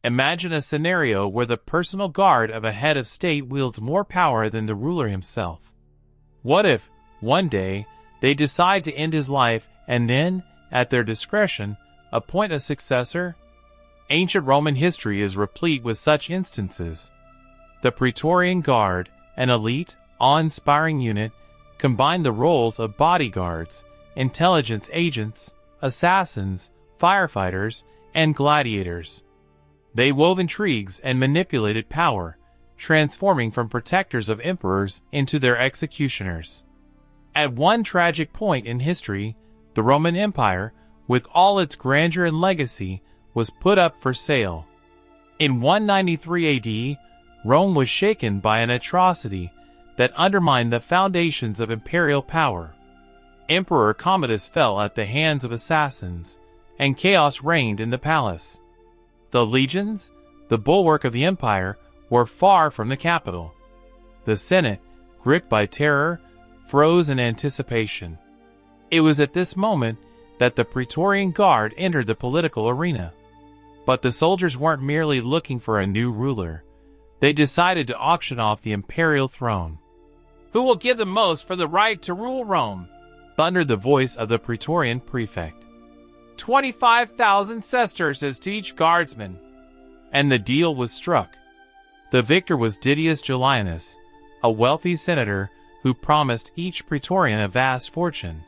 Imagine a scenario where the personal guard of a head of state wields more power than the ruler himself. What if, one day, they decide to end his life and then, at their discretion, appoint a successor? Ancient Roman history is replete with such instances. The Praetorian Guard, an elite, awe-inspiring unit, combined the roles of bodyguards, intelligence agents, assassins, firefighters, and gladiators. They wove intrigues and manipulated power, transforming from protectors of emperors into their executioners. At one tragic point in history, the Roman Empire, with all its grandeur and legacy, was put up for sale. In 193 AD, Rome was shaken by an atrocity that undermined the foundations of imperial power. Emperor Commodus fell at the hands of assassins, and chaos reigned in the palace. The legions, the bulwark of the empire, were far from the capital. The Senate, gripped by terror, froze in anticipation. It was at this moment that the Praetorian Guard entered the political arena. But the soldiers weren't merely looking for a new ruler. They decided to auction off the imperial throne. "Who will give the most for the right to rule Rome?" thundered the voice of the Praetorian prefect. 25,000 sesterces to each guardsman. And the deal was struck. The victor was Didius Julianus, a wealthy senator who promised each Praetorian a vast fortune.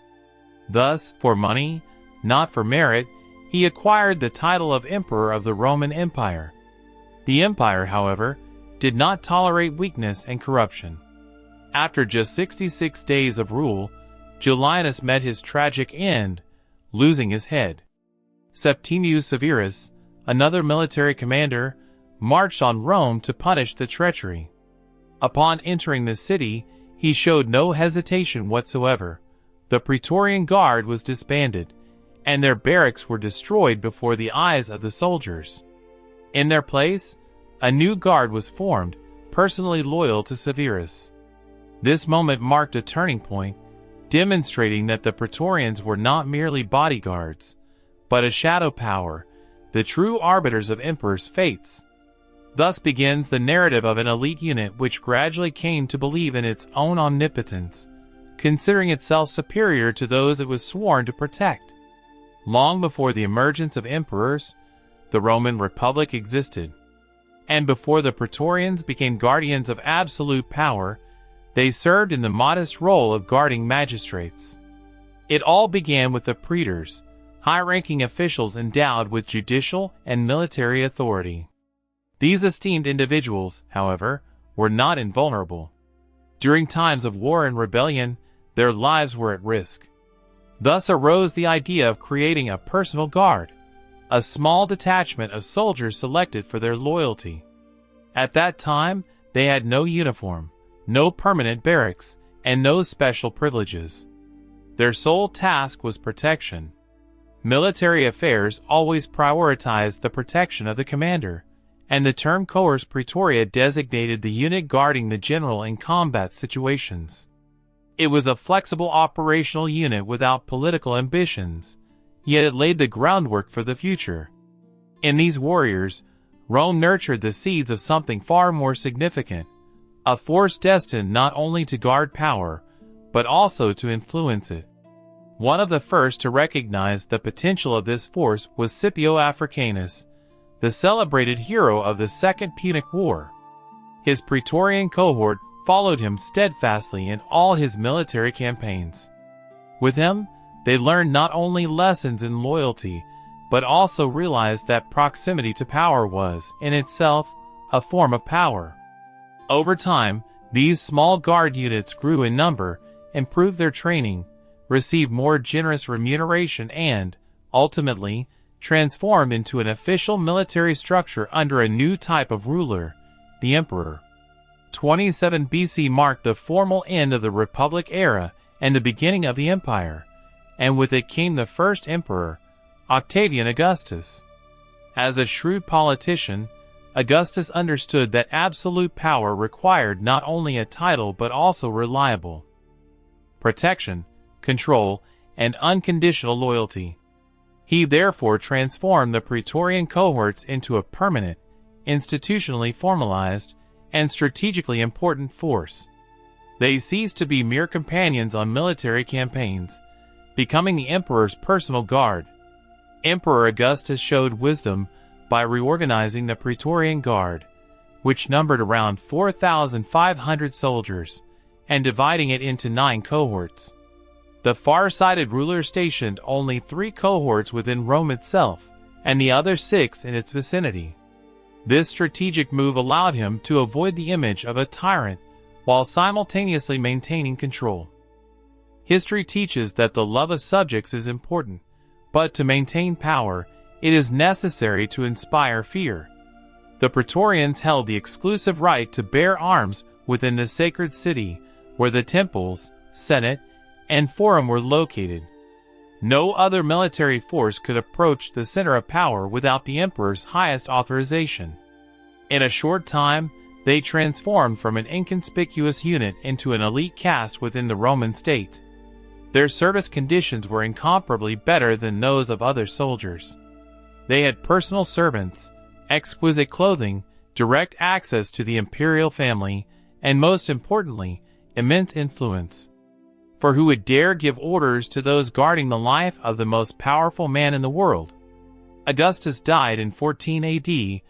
Thus, for money, not for merit, he acquired the title of Emperor of the Roman Empire. The empire, however, did not tolerate weakness and corruption. After just 66 days of rule, Julianus met his tragic end, losing his head. Septimius Severus, another military commander, marched on Rome to punish the treachery. Upon entering the city, he showed no hesitation whatsoever. The Praetorian Guard was disbanded, and their barracks were destroyed before the eyes of the soldiers. In their place, a new guard was formed, personally loyal to Severus. This moment marked a turning point, demonstrating that the Praetorians were not merely bodyguards, but a shadow power, the true arbiters of emperors' fates. Thus begins the narrative of an elite unit which gradually came to believe in its own omnipotence, considering itself superior to those it was sworn to protect. Long before the emergence of emperors, the Roman Republic existed. And before the Praetorians became guardians of absolute power, they served in the modest role of guarding magistrates. It all began with the praetors, high-ranking officials endowed with judicial and military authority. These esteemed individuals, however, were not invulnerable. During times of war and rebellion, their lives were at risk. Thus arose the idea of creating a personal guard, a small detachment of soldiers selected for their loyalty. At that time, they had no uniform, no permanent barracks, and no special privileges. Their sole task was protection. Military affairs always prioritized the protection of the commander, and the term cohors praetoria designated the unit guarding the general in combat situations. It was a flexible operational unit without political ambitions, yet it laid the groundwork for the future. In these warriors, Rome nurtured the seeds of something far more significant, a force destined not only to guard power, but also to influence it. One of the first to recognize the potential of this force was Scipio Africanus, the celebrated hero of the Second Punic War. His Praetorian cohort followed him steadfastly in all his military campaigns. With him, they learned not only lessons in loyalty, but also realized that proximity to power was, in itself, a form of power. Over time, these small guard units grew in number, improved their training, received more generous remuneration and, ultimately, transformed into an official military structure under a new type of ruler, the emperor. 27 BC marked the formal end of the Republic era and the beginning of the empire, and with it came the first emperor, Octavian Augustus. As a shrewd politician, Augustus understood that absolute power required not only a title but also reliable protection, control, and unconditional loyalty. He therefore transformed the Praetorian cohorts into a permanent, institutionally formalized, and strategically important force. They ceased to be mere companions on military campaigns, becoming the emperor's personal guard. Emperor Augustus showed wisdom by reorganizing the Praetorian Guard, which numbered around 4,500 soldiers, and dividing it into 9 cohorts. The far-sighted ruler stationed only 3 cohorts within Rome itself, and the other 6 in its vicinity. This strategic move allowed him to avoid the image of a tyrant while simultaneously maintaining control. History teaches that the love of subjects is important, but to maintain power, it is necessary to inspire fear. The Praetorians held the exclusive right to bear arms within the sacred city, where the temples, senate, and forum were located. No other military force could approach the center of power without the emperor's highest authorization. In a short time, they transformed from an inconspicuous unit into an elite caste within the Roman state. Their service conditions were incomparably better than those of other soldiers. They had personal servants, exquisite clothing, direct access to the imperial family, and most importantly, immense influence. For who would dare give orders to those guarding the life of the most powerful man in the world? Augustus died in 14 AD,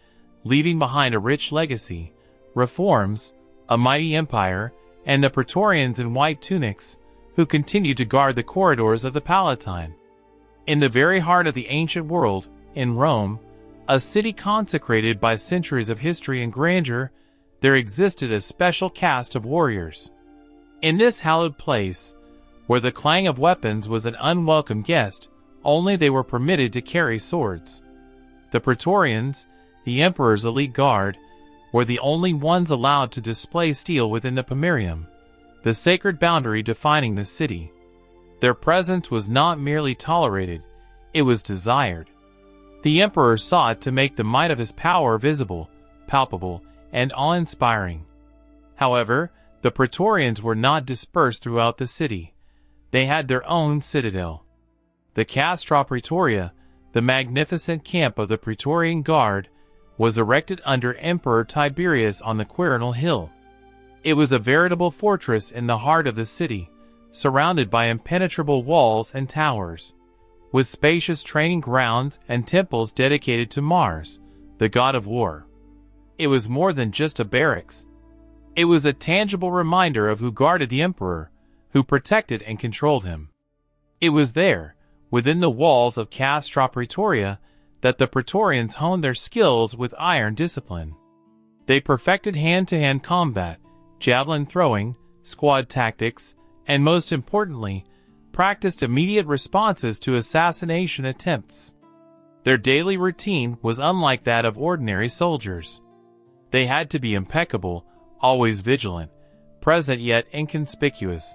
leaving behind a rich legacy, reforms, a mighty empire, and the Praetorians in white tunics, who continued to guard the corridors of the Palatine. In the very heart of the ancient world, in Rome, a city consecrated by centuries of history and grandeur, there existed a special caste of warriors. In this hallowed place, where the clang of weapons was an unwelcome guest, only they were permitted to carry swords. The Praetorians, the emperor's elite guard, were the only ones allowed to display steel within the Pomerium, the sacred boundary defining the city. Their presence was not merely tolerated, it was desired. The emperor sought to make the might of his power visible, palpable, and awe-inspiring. However, the Praetorians were not dispersed throughout the city. They had their own citadel. The Castra Praetoria, the magnificent camp of the Praetorian Guard, was erected under Emperor Tiberius on the Quirinal Hill. It was a veritable fortress in the heart of the city, surrounded by impenetrable walls and towers, with spacious training grounds and temples dedicated to Mars, the god of war. It was more than just a barracks. It was a tangible reminder of who guarded the emperor, who protected and controlled him. It was there, within the walls of Castra Praetoria, that the Praetorians honed their skills with iron discipline. They perfected hand-to-hand combat, javelin throwing, squad tactics, and most importantly, practiced immediate responses to assassination attempts. Their daily routine was unlike that of ordinary soldiers. They had to be impeccable, always vigilant, present yet inconspicuous.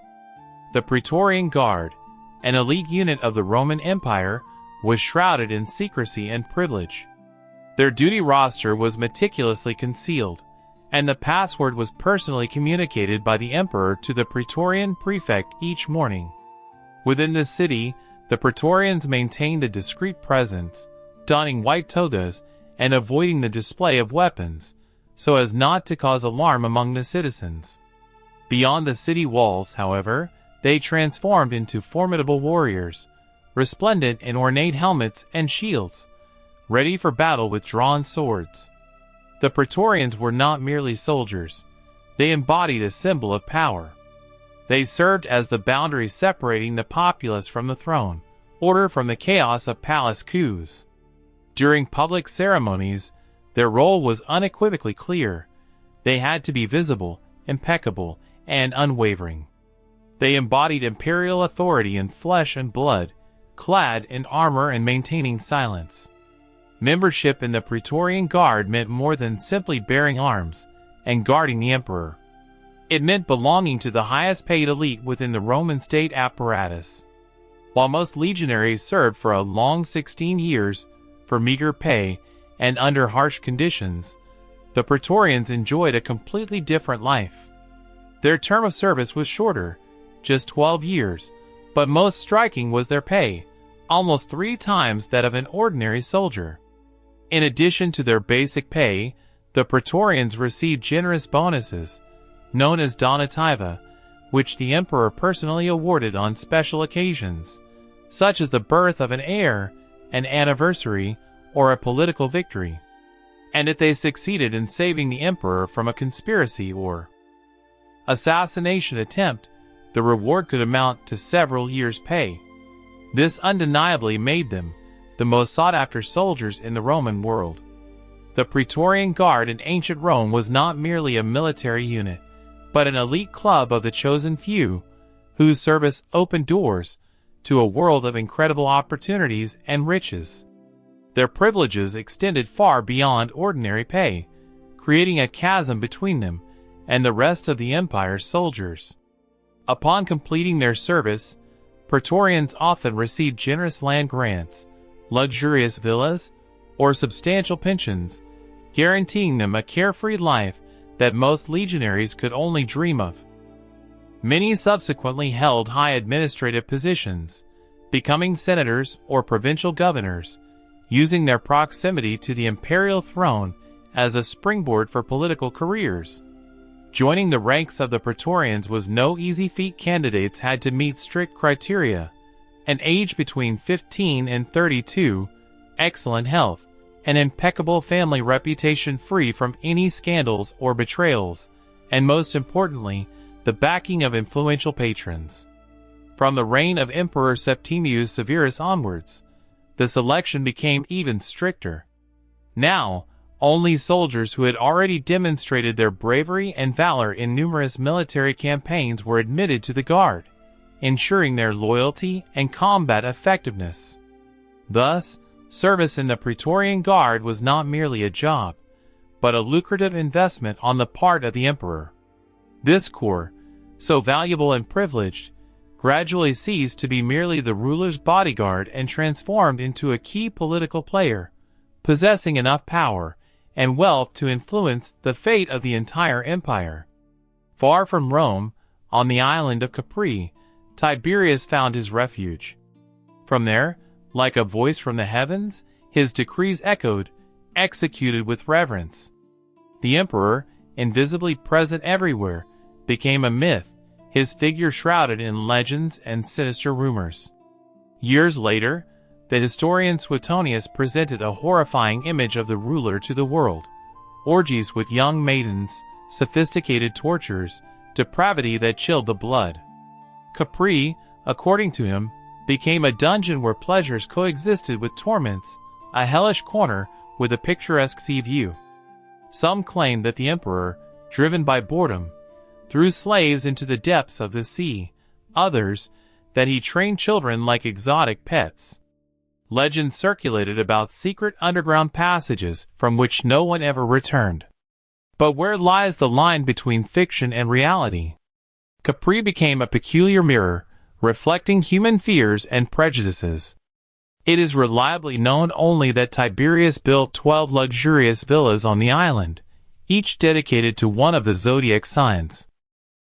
The Praetorian Guard, an elite unit of the Roman Empire, was shrouded in secrecy and privilege. Their duty roster was meticulously concealed, and the password was personally communicated by the emperor to the Praetorian prefect each morning. Within the city, the Praetorians maintained a discreet presence, donning white togas and avoiding the display of weapons, so as not to cause alarm among the citizens. Beyond the city walls, however, they transformed into formidable warriors, resplendent in ornate helmets and shields, ready for battle with drawn swords. The Praetorians were not merely soldiers. They embodied a symbol of power. They served as the boundary separating the populace from the throne, order from the chaos of palace coups. During public ceremonies, their role was unequivocally clear. They had to be visible, impeccable, and unwavering. They embodied imperial authority in flesh and blood, clad in armor and maintaining silence. Membership in the Praetorian Guard meant more than simply bearing arms and guarding the emperor. It meant belonging to the highest paid elite within the Roman state apparatus. While most legionaries served for a long 16 years for meager pay and under harsh conditions, the Praetorians enjoyed a completely different life. Their term of service was shorter, just 12 years, but most striking was their pay, almost 3 times that of an ordinary soldier. In addition to their basic pay, The Praetorians received generous bonuses, known as donativa, which the emperor personally awarded on special occasions, such as the birth of an heir, an anniversary, or a political victory. And if they succeeded in saving the emperor from a conspiracy or assassination attempt, the reward could amount to several years' pay. This undeniably made them the most sought-after soldiers in the Roman world. The Praetorian Guard in ancient Rome was not merely a military unit, but an elite club of the chosen few, whose service opened doors to a world of incredible opportunities and riches. Their privileges extended far beyond ordinary pay, creating a chasm between them and the rest of the empire's soldiers. Upon completing their service, Praetorians often received generous land grants, luxurious villas, or substantial pensions, guaranteeing them a carefree life that most legionaries could only dream of. Many subsequently held high administrative positions, becoming senators or provincial governors, using their proximity to the imperial throne as a springboard for political careers. Joining the ranks of the Praetorians was no easy feat. Candidates had to meet strict criteria: an age between 15 and 32, excellent health, an impeccable family reputation free from any scandals or betrayals, and most importantly, the backing of influential patrons. From the reign of Emperor Septimius Severus onwards, the selection became even stricter. Now, only soldiers who had already demonstrated their bravery and valor in numerous military campaigns were admitted to the Guard, ensuring their loyalty and combat effectiveness. Thus, service in the Praetorian Guard was not merely a job, but a lucrative investment on the part of the emperor. This corps, so valuable and privileged, gradually ceased to be merely the ruler's bodyguard and transformed into a key political player, possessing enough power and wealth to influence the fate of the entire empire. Far from Rome, on the island of Capri, Tiberius found his refuge. From there, like a voice from the heavens, his decrees echoed, executed with reverence. The emperor, invisibly present everywhere, became a myth, his figure shrouded in legends and sinister rumors. Years later, the historian Suetonius presented a horrifying image of the ruler to the world: orgies with young maidens, sophisticated tortures, depravity that chilled the blood. Capri, according to him, became a dungeon where pleasures coexisted with torments, a hellish corner with a picturesque sea view. Some claimed that the emperor, driven by boredom, threw slaves into the depths of the sea, others, that he trained children like exotic pets. Legends circulated about secret underground passages from which no one ever returned. But where lies the line between fiction and reality? Capri became a peculiar mirror, reflecting human fears and prejudices. It is reliably known only that Tiberius built 12 luxurious villas on the island, each dedicated to one of the zodiac signs.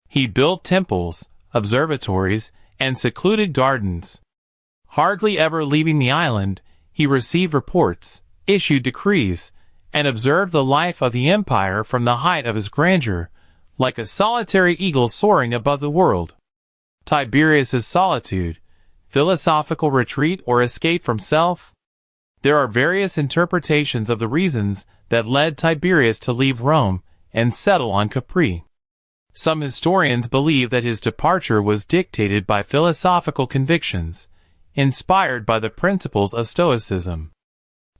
He built temples, observatories, and secluded gardens. Hardly ever leaving the island, he received reports, issued decrees, and observed the life of the empire from the height of his grandeur, like a solitary eagle soaring above the world. Tiberius's solitude, philosophical retreat, or escape from self? There are various interpretations of the reasons that led Tiberius to leave Rome and settle on Capri. Some historians believe that his departure was dictated by philosophical convictions, inspired by the principles of Stoicism.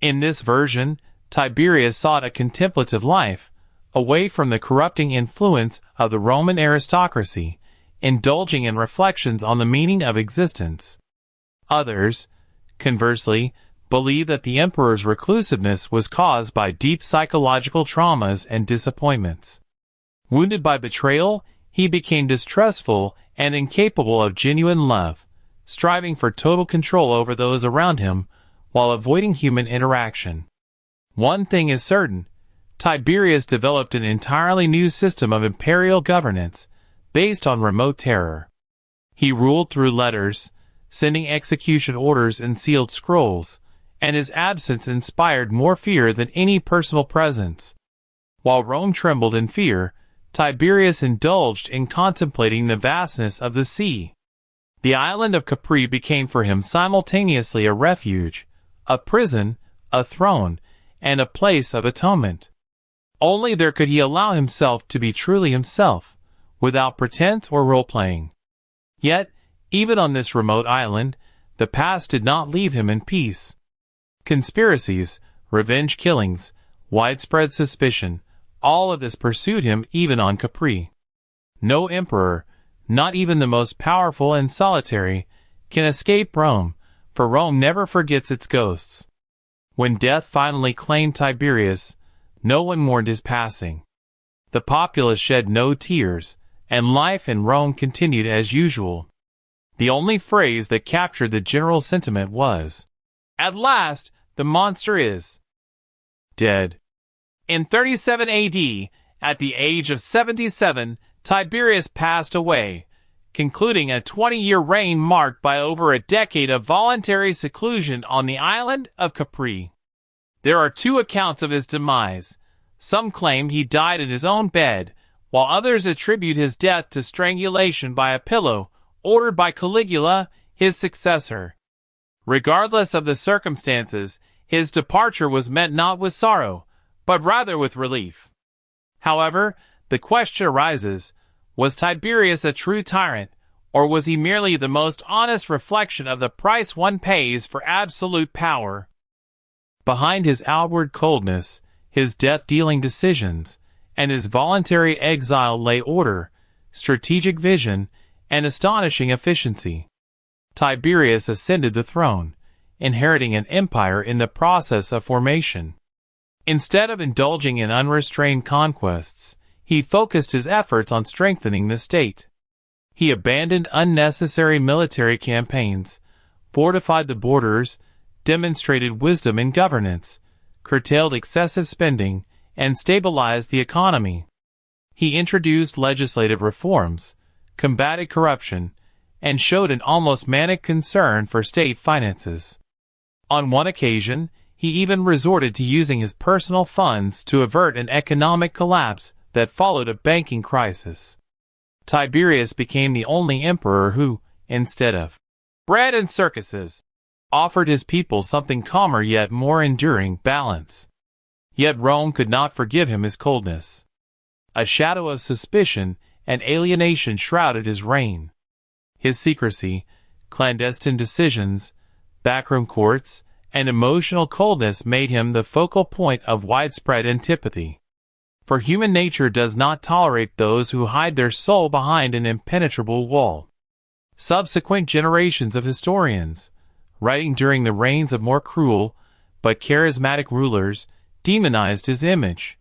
In this version, Tiberius sought a contemplative life, away from the corrupting influence of the Roman aristocracy, indulging in reflections on the meaning of existence. Others, conversely, believe that the emperor's reclusiveness was caused by deep psychological traumas and disappointments. Wounded by betrayal, he became distrustful and incapable of genuine love, striving for total control over those around him while avoiding human interaction. One thing is certain: Tiberius developed an entirely new system of imperial governance based on remote terror. He ruled through letters, sending execution orders in sealed scrolls, and his absence inspired more fear than any personal presence. While Rome trembled in fear, Tiberius indulged in contemplating the vastness of the sea. The island of Capri became for him simultaneously a refuge, a prison, a throne, and a place of atonement. Only there could he allow himself to be truly himself, without pretense or role-playing. Yet, even on this remote island, the past did not leave him in peace. Conspiracies, revenge killings, widespread suspicion, all of this pursued him even on Capri. No emperor, not even the most powerful and solitary, can escape Rome, for Rome never forgets its ghosts. When death finally claimed Tiberius, no one mourned his passing. The populace shed no tears, and life in Rome continued as usual. The only phrase that captured the general sentiment was, "At last, the monster is dead." In 37 AD, at the age of 77, Tiberius passed away, concluding a 20-year reign marked by over a decade of voluntary seclusion on the island of Capri. There are two accounts of his demise. Some claim he died in his own bed, while others attribute his death to strangulation by a pillow ordered by Caligula, his successor. Regardless of the circumstances, his departure was met not with sorrow, but rather with relief. However, the question arises, was Tiberius a true tyrant, or was he merely the most honest reflection of the price one pays for absolute power? Behind his outward coldness, his death-dealing decisions, and his voluntary exile lay order, strategic vision, and astonishing efficiency. Tiberius ascended the throne, inheriting an empire in the process of formation. Instead of indulging in unrestrained conquests, he focused his efforts on strengthening the state. He abandoned unnecessary military campaigns, fortified the borders, demonstrated wisdom in governance, curtailed excessive spending, and stabilized the economy. He introduced legislative reforms, combated corruption, and showed an almost manic concern for state finances. On one occasion, he even resorted to using his personal funds to avert an economic collapse that followed a banking crisis. Tiberius became the only emperor who, instead of bread and circuses, offered his people something calmer yet more enduring: balance. Yet Rome could not forgive him his coldness. A shadow of suspicion and alienation shrouded his reign. His secrecy, clandestine decisions, backroom courts, and emotional coldness made him the focal point of widespread antipathy. For human nature does not tolerate those who hide their soul behind an impenetrable wall. Subsequent generations of historians, writing during the reigns of more cruel but charismatic rulers, demonized his image.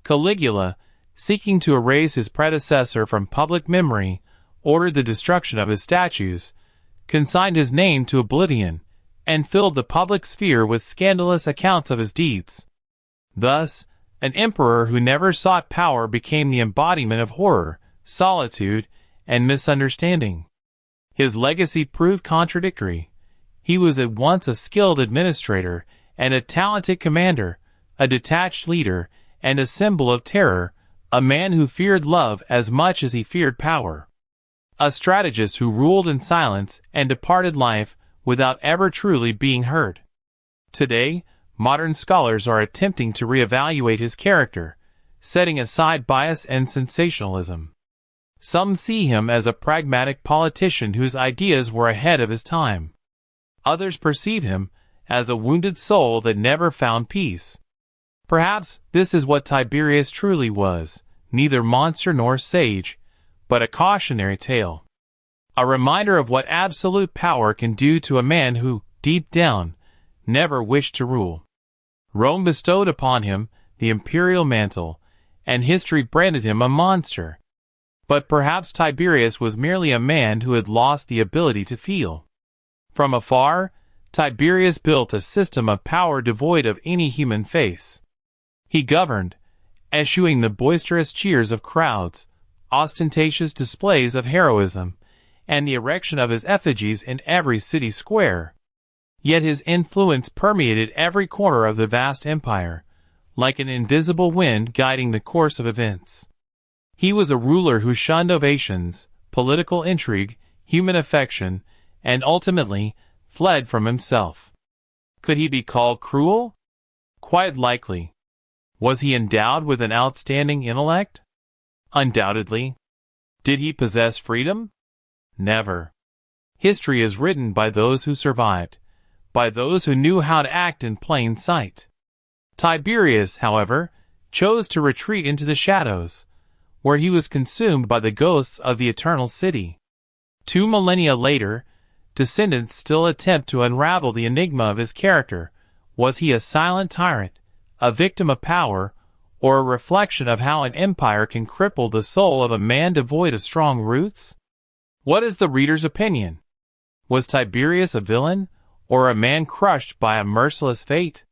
Caligula, seeking to erase his predecessor from public memory, ordered the destruction of his statues, consigned his name to oblivion, and filled the public sphere with scandalous accounts of his deeds. Thus, an emperor who never sought power became the embodiment of horror, solitude, and misunderstanding. His legacy proved contradictory. He was at once a skilled administrator and a talented commander, a detached leader, and a symbol of terror, a man who feared love as much as he feared power. A strategist who ruled in silence and departed life without ever truly being heard. Today, modern scholars are attempting to reevaluate his character, setting aside bias and sensationalism. Some see him as a pragmatic politician whose ideas were ahead of his time. Others perceive him as a wounded soul that never found peace. Perhaps this is what Tiberius truly was, neither monster nor sage, but a cautionary tale. A reminder of what absolute power can do to a man who, deep down, never wished to rule. Rome bestowed upon him the imperial mantle, and history branded him a monster. But perhaps Tiberius was merely a man who had lost the ability to feel. From afar, Tiberius built a system of power devoid of any human face. He governed, eschewing the boisterous cheers of crowds, ostentatious displays of heroism, and the erection of his effigies in every city square. Yet his influence permeated every corner of the vast empire, like an invisible wind guiding the course of events. He was a ruler who shunned ovations, political intrigue, human affection, and ultimately fled from himself. Could he be called cruel? Quite likely. Was he endowed with an outstanding intellect? Undoubtedly. Did he possess freedom? Never. History is written by those who survived, by those who knew how to act in plain sight. Tiberius, however, chose to retreat into the shadows, where he was consumed by the ghosts of the eternal city. 2 millennia later, descendants still attempt to unravel the enigma of his character. Was he a silent tyrant, a victim of power, or a reflection of how an empire can cripple the soul of a man devoid of strong roots? What is the reader's opinion? Was Tiberius a villain, or a man crushed by a merciless fate?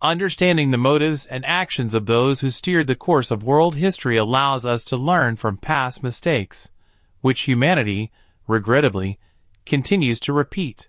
Understanding the motives and actions of those who steered the course of world history allows us to learn from past mistakes, which humanity, regrettably, continues to repeat.